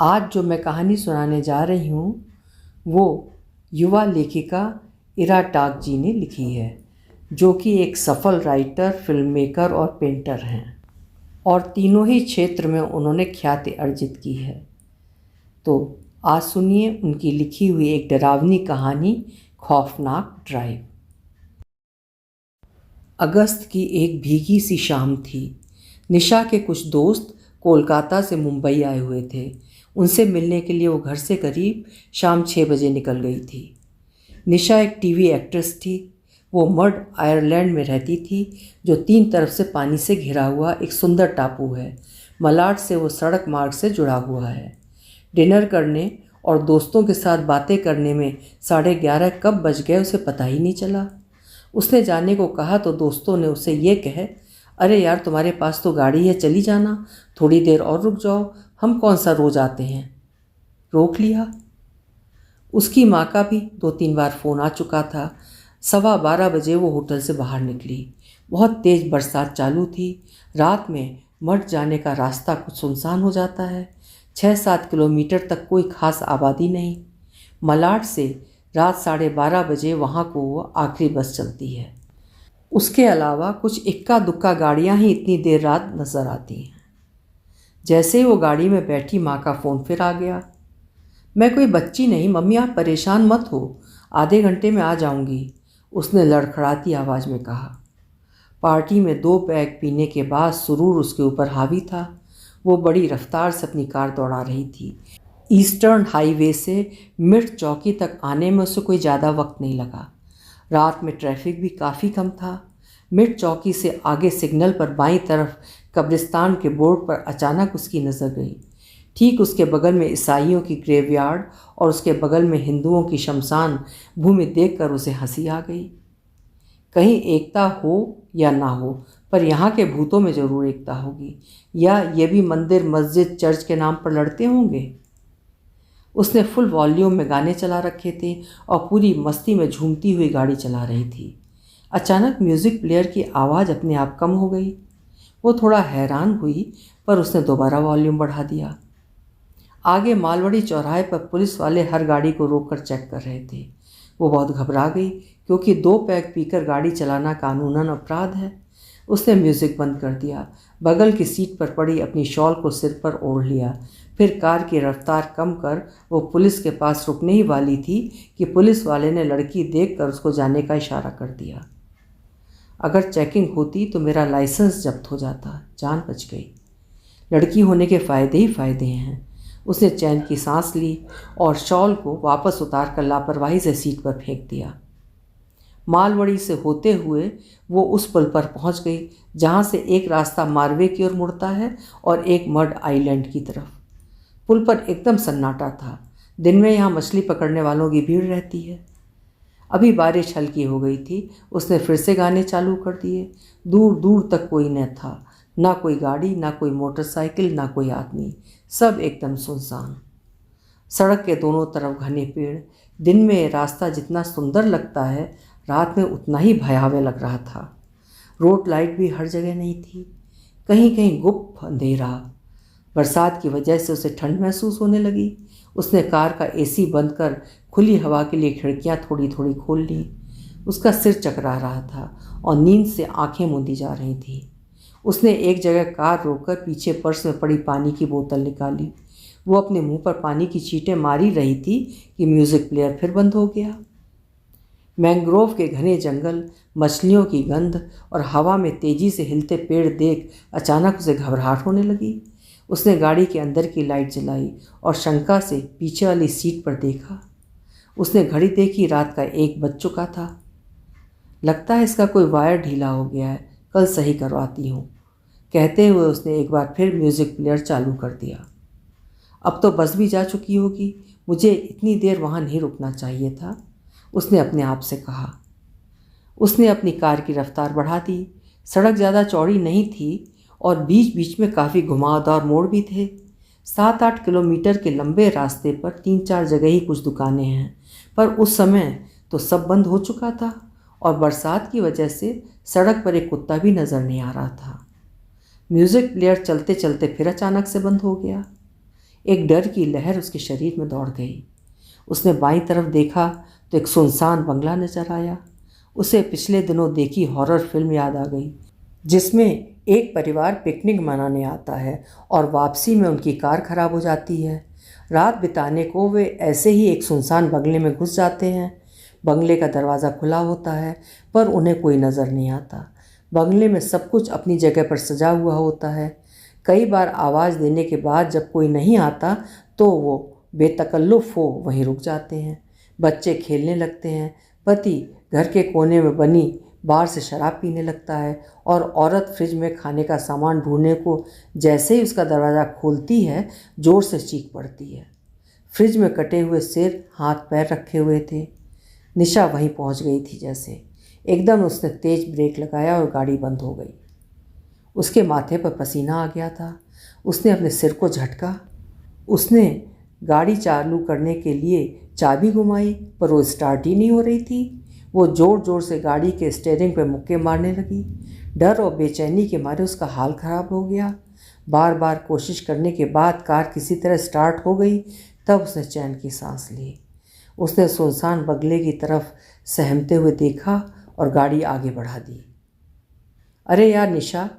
आज जो मैं कहानी सुनाने जा रही हूँ वो युवा लेखिका इरा टाक जी ने लिखी है, जो कि एक सफल राइटर, फिल्म मेकर और पेंटर हैं और तीनों ही क्षेत्र में उन्होंने ख्याति अर्जित की है। तो आज सुनिए उनकी लिखी हुई एक डरावनी कहानी, खौफनाक ड्राइव। अगस्त की एक भीगी सी शाम थी। निशा के कुछ दोस्त कोलकाता से मुंबई आए हुए थे। उनसे मिलने के लिए वो घर से करीब शाम 6 बजे निकल गई थी। निशा एक टीवी एक्ट्रेस थी। वो मड आयरलैंड में रहती थी, जो 3 तरफ से पानी से घिरा हुआ एक सुंदर टापू है। मलाड से वो सड़क मार्ग से जुड़ा हुआ है। डिनर करने और दोस्तों के साथ बातें करने में 11:30 कब बज गए उसे पता ही नहीं चला। उसने जाने को कहा तो दोस्तों ने उसे ये कहे, अरे यार, तुम्हारे पास तो गाड़ी है, चली जाना, थोड़ी देर और रुक जाओ, हम कौन सा रोज आते हैं। रोक लिया। उसकी माँ का भी 2-3 बार फ़ोन आ चुका था। 12:15 बजे वो होटल से बाहर निकली। बहुत तेज़ बरसात चालू थी। रात में मठ जाने का रास्ता कुछ सुनसान हो जाता है। 6-7 किलोमीटर तक कोई खास आबादी नहीं। मलाड से रात 12:30 बजे वहाँ को वो आखिरी बस चलती है। उसके अलावा कुछ इक्का दुक्का गाड़ियाँ ही इतनी देर रात नज़र आती हैं। जैसे ही वो गाड़ी में बैठी, माँ का फ़ोन फिर आ गया। मैं कोई बच्ची नहीं मम्मी, आप परेशान मत हो, आधे घंटे में आ जाऊंगी, उसने लड़खड़ाती आवाज़ में कहा। पार्टी में 2 पैग पीने के बाद सुरूर उसके ऊपर हावी था। वो बड़ी रफ्तार से अपनी कार दौड़ा रही थी। ईस्टर्न हाईवे से मिर्च चौकी तक आने में उसे कोई ज़्यादा वक्त नहीं लगा। रात में ट्रैफिक भी काफ़ी कम था। मिर्च चौकी से आगे सिग्नल पर बाईं तरफ कब्रिस्तान के बोर्ड पर अचानक उसकी नज़र गई। ठीक उसके बगल में ईसाइयों की ग्रेवयार्ड और उसके बगल में हिंदुओं की शमशान भूमि देखकर उसे हंसी आ गई। कहीं एकता हो या ना हो, पर यहाँ के भूतों में ज़रूर एकता होगी, या ये भी मंदिर, मस्जिद, चर्च के नाम पर लड़ते होंगे। उसने फुल वॉल्यूम में गाने चला रखे थे और पूरी मस्ती में झूमती हुई गाड़ी चला रही थी। अचानक म्यूज़िक प्लेयर की आवाज़ अपने आप कम हो गई। वो थोड़ा हैरान हुई, पर उसने दोबारा वॉल्यूम बढ़ा दिया। आगे मालवड़ी चौराहे पर पुलिस वाले हर गाड़ी को रोककर चेक कर रहे थे। वो बहुत घबरा गई, क्योंकि 2 पैग पीकर गाड़ी चलाना कानूनन अपराध है। उसने म्यूज़िक बंद कर दिया, बगल की सीट पर पड़ी अपनी शॉल को सिर पर ओढ़ लिया। फिर कार की रफ्तार कम कर वो पुलिस के पास रुकने ही वाली थी कि पुलिस वाले ने लड़की देखकर उसको जाने का इशारा कर दिया। अगर चेकिंग होती तो मेरा लाइसेंस जब्त हो जाता। जान बच गई। लड़की होने के फ़ायदे ही फ़ायदे हैं। उसने चैन की सांस ली और शॉल को वापस उतार कर लापरवाही से सीट पर फेंक दिया। मालवड़ी से होते हुए वो उस पुल पर पहुंच गई, जहां से एक रास्ता मारवे की ओर मुड़ता है और एक मड आइलैंड की तरफ। पुल पर एकदम सन्नाटा था। दिन में यहाँ मछली पकड़ने वालों की भीड़ रहती है। अभी बारिश हल्की हो गई थी। उसने फिर से गाने चालू कर दिए। दूर दूर तक कोई न था, ना कोई गाड़ी, ना कोई मोटरसाइकिल, ना कोई आदमी। सब एकदम सुनसान। सड़क के दोनों तरफ घने पेड़। दिन में रास्ता जितना सुंदर लगता है, रात में उतना ही भयावह लग रहा था। रोड लाइट भी हर जगह नहीं थी। कहीं कहीं गुप्त अंधेरा। बरसात की वजह से उसे ठंड महसूस होने लगी। उसने कार का एसी बंद कर खुली हवा के लिए खिड़कियां थोड़ी थोड़ी खोल लीं। उसका सिर चकरा रहा था और नींद से आंखें मूंदी जा रही थीं। उसने एक जगह कार रोककर पीछे पर्स में पड़ी पानी की बोतल निकाली। वो अपने मुंह पर पानी की छींटें मारी रही थी कि म्यूज़िक प्लेयर फिर बंद हो गया। मैंग्रोव के घने जंगल, मछलियों की गंध और हवा में तेजी से हिलते पेड़ देख अचानक उसे घबराहट होने लगी। उसने गाड़ी के अंदर की लाइट जलाई और शंका से पीछे वाली सीट पर देखा। उसने घड़ी देखी, रात का 1 बज चुका था। लगता है इसका कोई वायर ढीला हो गया है, कल सही करवाती हूँ, कहते हुए उसने एक बार फिर म्यूज़िक प्लेयर चालू कर दिया। अब तो बस भी जा चुकी होगी, मुझे इतनी देर वहाँ नहीं रुकना चाहिए था, उसने अपने आप से कहा। उसने अपनी कार की रफ्तार बढ़ा दी। सड़क ज़्यादा चौड़ी नहीं थी और बीच बीच में काफ़ी घुमावदार मोड़ भी थे। 7-8 किलोमीटर के लंबे रास्ते पर 3-4 जगह ही कुछ दुकानें हैं, पर उस समय तो सब बंद हो चुका था और बरसात की वजह से सड़क पर एक कुत्ता भी नज़र नहीं आ रहा था। म्यूज़िक प्लेयर चलते चलते फिर अचानक से बंद हो गया। एक डर की लहर उसके शरीर में दौड़ गई। उसने बाईं तरफ देखा तो एक सुनसान बंगला नजर आया। उसे पिछले दिनों देखी हॉरर फिल्म याद आ गई, जिसमें एक परिवार पिकनिक मनाने आता है और वापसी में उनकी कार खराब हो जाती है। रात बिताने को वे ऐसे ही एक सुनसान बंगले में घुस जाते हैं। बंगले का दरवाज़ा खुला होता है पर उन्हें कोई नज़र नहीं आता। बंगले में सब कुछ अपनी जगह पर सजा हुआ होता है। कई बार आवाज़ देने के बाद जब कोई नहीं आता तो वो बेतकल्लुफ़ हो वहीं रुक जाते हैं। बच्चे खेलने लगते हैं। पति घर के कोने में बनी बार से शराब पीने लगता है और औरत फ्रिज में खाने का सामान ढूंढने को जैसे ही उसका दरवाज़ा खोलती है ज़ोर से चीख पड़ती है। फ्रिज में कटे हुए सिर, हाथ पैर रखे हुए थे। निशा वहीं पहुंच गई थी जैसे। एकदम उसने तेज ब्रेक लगाया और गाड़ी बंद हो गई। उसके माथे पर पसीना आ गया था। उसने अपने सिर को झटका। उसने गाड़ी चालू करने के लिए चाबी घुमाई पर वो स्टार्ट ही नहीं हो रही थी। वो ज़ोर ज़ोर से गाड़ी के स्टीयरिंग पर मुक्के मारने लगी। डर और बेचैनी के मारे उसका हाल ख़राब हो गया। बार बार कोशिश करने के बाद कार किसी तरह स्टार्ट हो गई। तब उसने चैन की सांस ली। उसने सुनसान बंगले की तरफ सहमते हुए देखा और गाड़ी आगे बढ़ा दी। अरे यार निशा,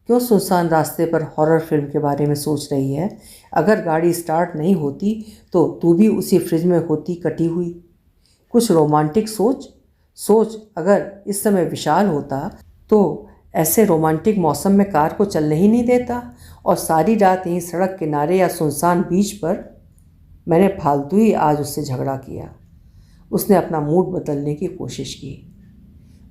क्यों सुनसान रास्ते पर हॉरर फिल्म के बारे में सोच रही है? अगर गाड़ी स्टार्ट नहीं होती तो तू भी उसी फ्रिज में होती कटी हुई। कुछ रोमांटिक सोच। अगर इस समय विशाल होता तो ऐसे रोमांटिक मौसम में कार को चलने ही नहीं देता और सारी रात यहीं सड़क किनारे या सुनसान बीच पर। मैंने फालतू ही आज उससे झगड़ा किया। उसने अपना मूड बदलने की कोशिश की।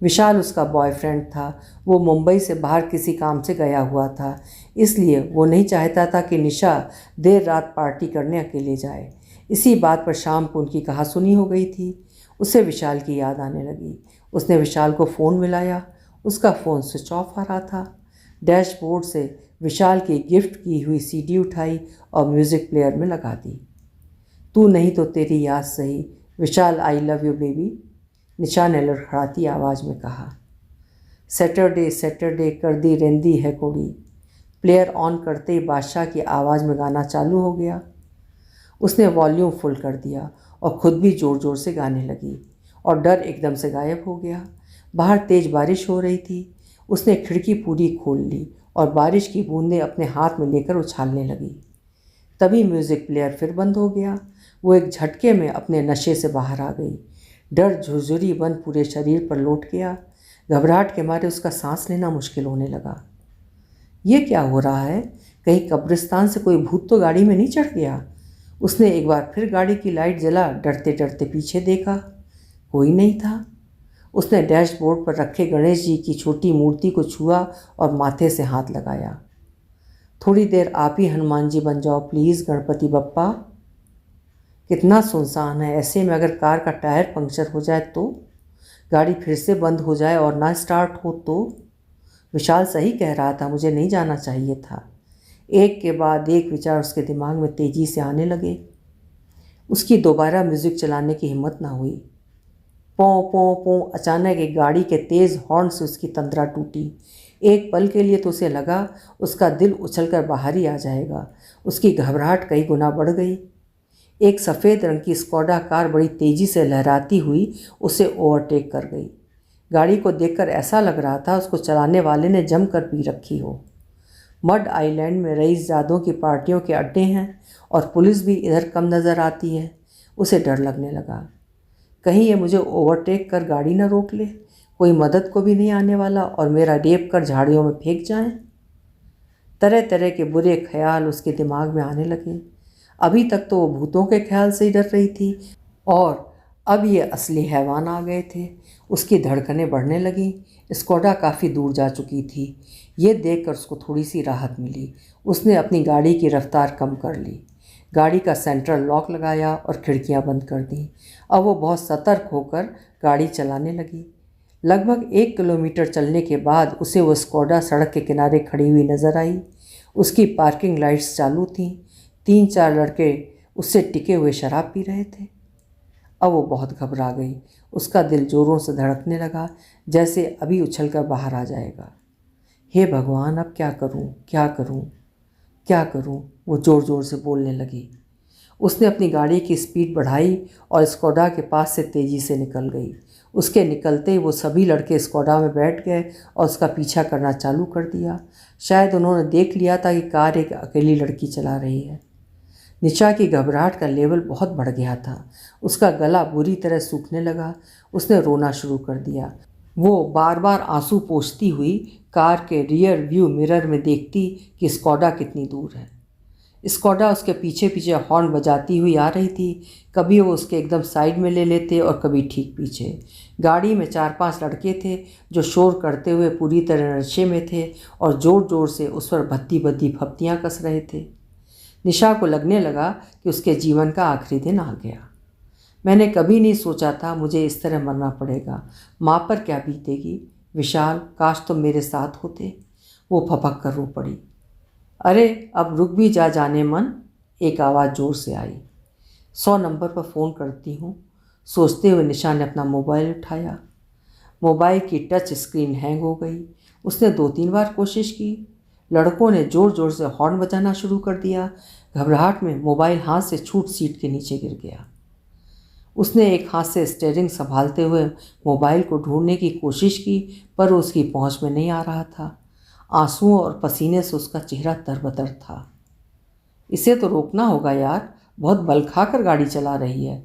विशाल उसका बॉयफ्रेंड था। वो मुंबई से बाहर किसी काम से गया हुआ था, इसलिए वो नहीं चाहता था कि निशा देर रात पार्टी करने अकेले जाए। इसी बात पर शाम को उनकी कहासुनी हो गई थी। उसे विशाल की याद आने लगी। उसने विशाल को फ़ोन मिलाया। उसका फ़ोन स्विच ऑफ आ रहा था। डैशबोर्ड से विशाल की गिफ्ट की हुई सीडी उठाई और म्यूज़िक प्लेयर में लगा दी। तू नहीं तो तेरी याद सही, विशाल आई लव यू बेबी, निशा ने लड़खड़ाती आवाज़ में कहा। सैटरडे सैटरडे कर दी रेंदी है कुड़ी। प्लेयर ऑन करते ही बादशाह की आवाज़ में गाना चालू हो गया। उसने वॉल्यूम फुल कर दिया और ख़ुद भी ज़ोर ज़ोर से गाने लगी और डर एकदम से गायब हो गया। बाहर तेज़ बारिश हो रही थी। उसने खिड़की पूरी खोल ली और बारिश की बूंदें अपने हाथ में लेकर उछालने लगी। तभी म्यूज़िक प्लेयर फिर बंद हो गया। वो एक झटके में अपने नशे से बाहर आ गई। डर झुरझुरी बन पूरे शरीर पर लौट गया। घबराहट के मारे उसका सांस लेना मुश्किल होने लगा। ये क्या हो रहा है? कहीं कब्रिस्तान से कोई भूत तो गाड़ी में नहीं चढ़ गया? उसने एक बार फिर गाड़ी की लाइट जला डरते डरते पीछे देखा। कोई नहीं था। उसने डैशबोर्ड पर रखे गणेश जी की छोटी मूर्ति को छुआ और माथे से हाथ लगाया। थोड़ी देर आप ही हनुमान जी बन जाओ प्लीज़ गणपति बप्पा। कितना सुनसान है। ऐसे में अगर कार का टायर पंक्चर हो जाए तो, गाड़ी फिर से बंद हो जाए और ना स्टार्ट हो तो। विशाल सही कह रहा था, मुझे नहीं जाना चाहिए था। एक के बाद एक विचार उसके दिमाग में तेज़ी से आने लगे। उसकी दोबारा म्यूज़िक चलाने की हिम्मत ना हुई। पों पों पों अचानक एक गाड़ी के तेज़ हॉर्न से उसकी तंद्रा टूटी। एक पल के लिए तो उसे लगा उसका दिल उछलकर बाहर ही आ जाएगा। उसकी घबराहट कई गुना बढ़ गई। एक सफ़ेद रंग की स्कोडा कार बड़ी तेज़ी से लहराती हुई उसे ओवरटेक कर गई। गाड़ी को देखकर ऐसा लग रहा था उसको चलाने वाले ने जमकर पी रखी हो। मड आइलैंड में रईसजादों की पार्टियों के अड्डे हैं और पुलिस भी इधर कम नज़र आती है। उसे डर लगने लगा, कहीं ये मुझे ओवरटेक कर गाड़ी न रोक ले, कोई मदद को भी नहीं आने वाला और मेरा रेप कर झाड़ियों में फेंक जाए। तरह तरह के बुरे ख्याल उसके दिमाग में आने लगे। अभी तक तो वो भूतों के ख्याल से ही डर रही थी और अब ये असली हैवान आ गए थे। उसकी धड़कनें बढ़ने लगीं। स्कोडा काफ़ी दूर जा चुकी थी। ये देखकर उसको थोड़ी सी राहत मिली। उसने अपनी गाड़ी की रफ्तार कम कर ली, गाड़ी का सेंट्रल लॉक लगाया और खिड़कियां बंद कर दी। अब वो बहुत सतर्क होकर गाड़ी चलाने लगी। लगभग 1 किलोमीटर चलने के बाद उसे वो स्कोडा सड़क के किनारे खड़ी हुई नज़र आई। उसकी पार्किंग लाइट्स चालू थीं। 3-4 लड़के उससे टिके हुए शराब पी रहे थे। अब वो बहुत घबरा गई। उसका दिल ज़ोरों से धड़कने लगा, जैसे अभी उछलकर बाहर आ जाएगा। हे भगवान, अब क्या करूं, क्या करूं, क्या करूं? वो ज़ोर ज़ोर से बोलने लगी। उसने अपनी गाड़ी की स्पीड बढ़ाई और स्कोडा के पास से तेज़ी से निकल गई। उसके निकलते ही वो सभी लड़के स्कोडा में बैठ गए और उसका पीछा करना चालू कर दिया। शायद उन्होंने देख लिया था कि कार एक अकेली लड़की चला रही है। निशा की घबराहट का लेवल बहुत बढ़ गया था। उसका गला बुरी तरह सूखने लगा। उसने रोना शुरू कर दिया। वो बार बार आंसू पोंछती हुई कार के रियर व्यू मिरर में देखती कि स्कोडा कितनी दूर है। स्कोडा उसके पीछे पीछे हॉर्न बजाती हुई आ रही थी। कभी वो उसके एकदम साइड में ले लेते और कभी ठीक पीछे। गाड़ी में 4-5 लड़के थे जो शोर करते हुए पूरी तरह नशे में थे और ज़ोर ज़ोर से उस पर भद्दी भद्दी फप्तियाँ कस रहे थे। निशा को लगने लगा कि उसके जीवन का आखिरी दिन आ गया। मैंने कभी नहीं सोचा था मुझे इस तरह मरना पड़ेगा। माँ पर क्या बीतेगी। विशाल, काश तुम मेरे साथ होते। वो फपक कर रो पड़ी। अरे अब रुक भी जाने मन, एक आवाज़ ज़ोर से आई। 100 नंबर पर फ़ोन करती हूँ। सोचते हुए निशा ने अपना मोबाइल उठाया। मोबाइल की टच स्क्रीन हैंग हो गई। उसने 2-3 बार कोशिश की। लड़कों ने ज़ोर ज़ोर से हॉर्न बजाना शुरू कर दिया। घबराहट में मोबाइल हाथ से छूट सीट के नीचे गिर गया। उसने एक हाथ से स्टीयरिंग संभालते हुए मोबाइल को ढूंढने की कोशिश की, पर उसकी पहुंच में नहीं आ रहा था। आंसुओं और पसीने से उसका चेहरा तरबतर था। इसे तो रोकना होगा यार, बहुत बल खाकर गाड़ी चला रही है,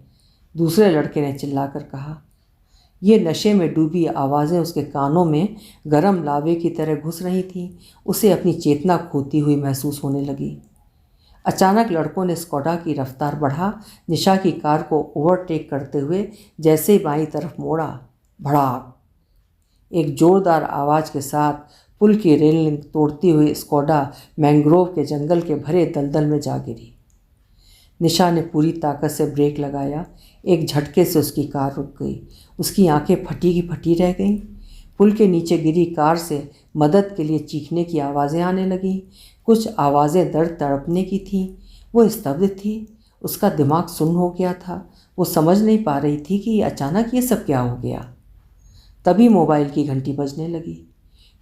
दूसरे लड़के ने चिल्लाकर कहा। ये नशे में डूबी आवाज़ें उसके कानों में गर्म लावे की तरह घुस रही थीं। उसे अपनी चेतना खोती हुई महसूस होने लगी। अचानक लड़कों ने स्कोडा की रफ्तार बढ़ा। निशा की कार को ओवरटेक करते हुए जैसे ही बाईं तरफ मोड़ा, भड़ाक, एक जोरदार आवाज़ के साथ पुल की रेलिंग तोड़ती हुई स्कोडा मैंग्रोव के जंगल के भरे दलदल में जा गिरी। निशा ने पूरी ताकत से ब्रेक लगाया। एक झटके से उसकी कार रुक गई। उसकी आंखें फटी की फटी रह गईं। पुल के नीचे गिरी कार से मदद के लिए चीखने की आवाज़ें आने लगीं। कुछ आवाज़ें दर्द तड़पने की थीं। वो स्तब्ध थी। उसका दिमाग सुन्न हो गया था। वो समझ नहीं पा रही थी कि अचानक ये सब क्या हो गया। तभी मोबाइल की घंटी बजने लगी।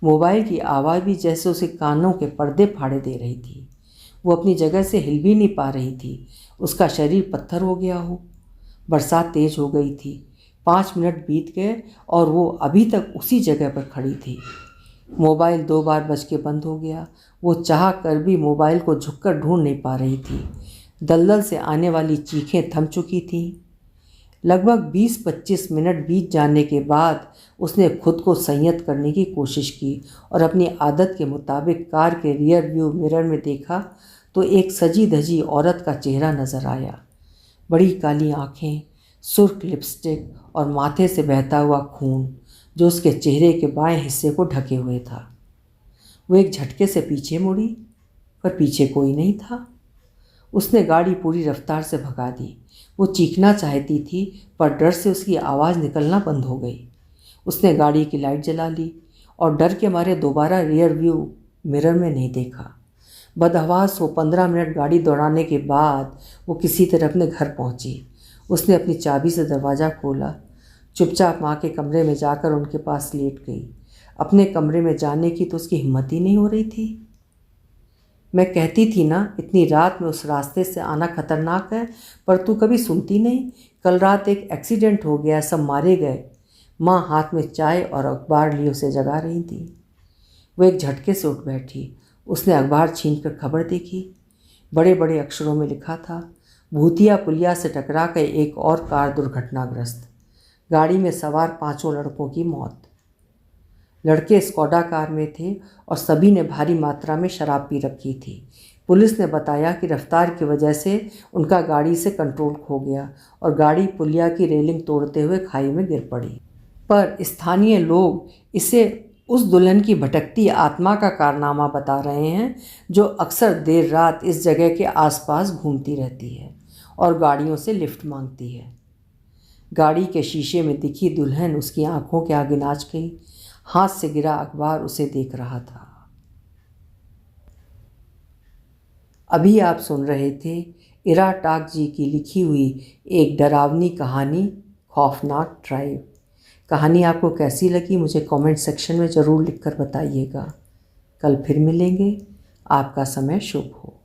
मोबाइल की आवाज़ भी जैसे उसे कानों के पर्दे फाड़े दे रही थी। वो अपनी जगह से हिल भी नहीं पा रही थी। उसका शरीर पत्थर हो गया हो। बरसात तेज हो गई थी। 5 मिनट बीत गए और वो अभी तक उसी जगह पर खड़ी थी। मोबाइल 2 बार बज के बंद हो गया। वो चाह कर भी मोबाइल को झुककर ढूंढ नहीं पा रही थी। दलदल से आने वाली चीखें थम चुकी थीं। लगभग 20-25 मिनट बीत जाने के बाद उसने खुद को संयत करने की कोशिश की और अपनी आदत के मुताबिक कार के रियर व्यू मिरर में देखा तो एक सजी धजी औरत का चेहरा नज़र आया। बड़ी काली आँखें, सुर्ख लिपस्टिक और माथे से बहता हुआ खून जो उसके चेहरे के बाएं हिस्से को ढके हुए था। वो एक झटके से पीछे मुड़ी, पर पीछे कोई नहीं था। उसने गाड़ी पूरी रफ्तार से भगा दी। वो चीखना चाहती थी, पर डर से उसकी आवाज़ निकलना बंद हो गई। उसने गाड़ी की लाइट जला ली और डर के मारे दोबारा रियर व्यू मिरर में नहीं देखा। बदहवास वो 15 मिनट गाड़ी दौड़ाने के बाद वो किसी तरह अपने घर पहुंची। उसने अपनी चाबी से दरवाज़ा खोला। चुपचाप माँ के कमरे में जाकर उनके पास लेट गई। अपने कमरे में जाने की तो उसकी हिम्मत ही नहीं हो रही थी। मैं कहती थी ना, इतनी रात में उस रास्ते से आना खतरनाक है, पर तू कभी सुनती नहीं। कल रात एक एक्सीडेंट हो गया, सब मारे गए। माँ हाथ में चाय और अखबार लिए उसे जगा रही थी। वो एक झटके से उठ बैठी। उसने अखबार छीनकर खबर देखी। बड़े बड़े अक्षरों में लिखा था, भूतिया पुलिया से टकरा कर एक और कार दुर्घटनाग्रस्त, गाड़ी में सवार 5 लड़कों की मौत। लड़के स्कोडा कार में थे और सभी ने भारी मात्रा में शराब पी रखी थी। पुलिस ने बताया कि रफ्तार की वजह से उनका गाड़ी से कंट्रोल खो गया और गाड़ी पुलिया की रेलिंग तोड़ते हुए खाई में गिर पड़ी। पर स्थानीय लोग इसे उस दुल्हन की भटकती आत्मा का कारनामा बता रहे हैं जो अक्सर देर रात इस जगह के आसपास घूमती रहती है और गाड़ियों से लिफ्ट मांगती है। गाड़ी के शीशे में दिखी दुल्हन उसकी आंखों के आगे नाच गई। हाथ से गिरा अखबार उसे देख रहा था। अभी आप सुन रहे थे इरा टाकजी की लिखी हुई एक डरावनी कहानी, खौफनाक ड्राइव। कहानी आपको कैसी लगी मुझे कमेंट सेक्शन में ज़रूर लिखकर बताइएगा। कल फिर मिलेंगे। आपका समय शुभ हो।